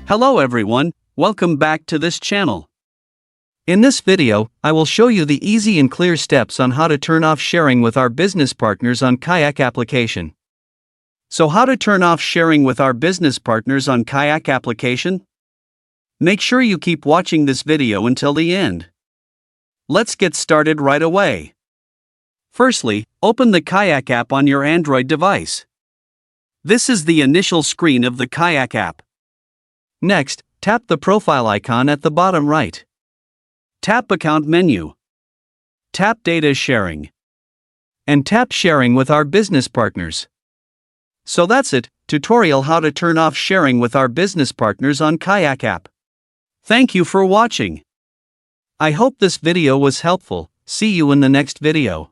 Hello everyone, welcome back to this channel. In this video, I will show you the easy and clear steps on how to turn off sharing with our business partners on Kayak application. So how to turn off sharing with our business partners on Kayak application? Make sure you keep watching this video until the end. Let's get started right away. Firstly, open the Kayak app on your Android device. This is the initial screen of the Kayak app. Next, tap the profile icon at the bottom right. Tap Account menu. Tap Data Sharing. And tap Sharing with our business partners. So that's it, tutorial how to turn off sharing with our business partners on Kayak app. Thank you for watching. I hope this video was helpful. See you in the next video.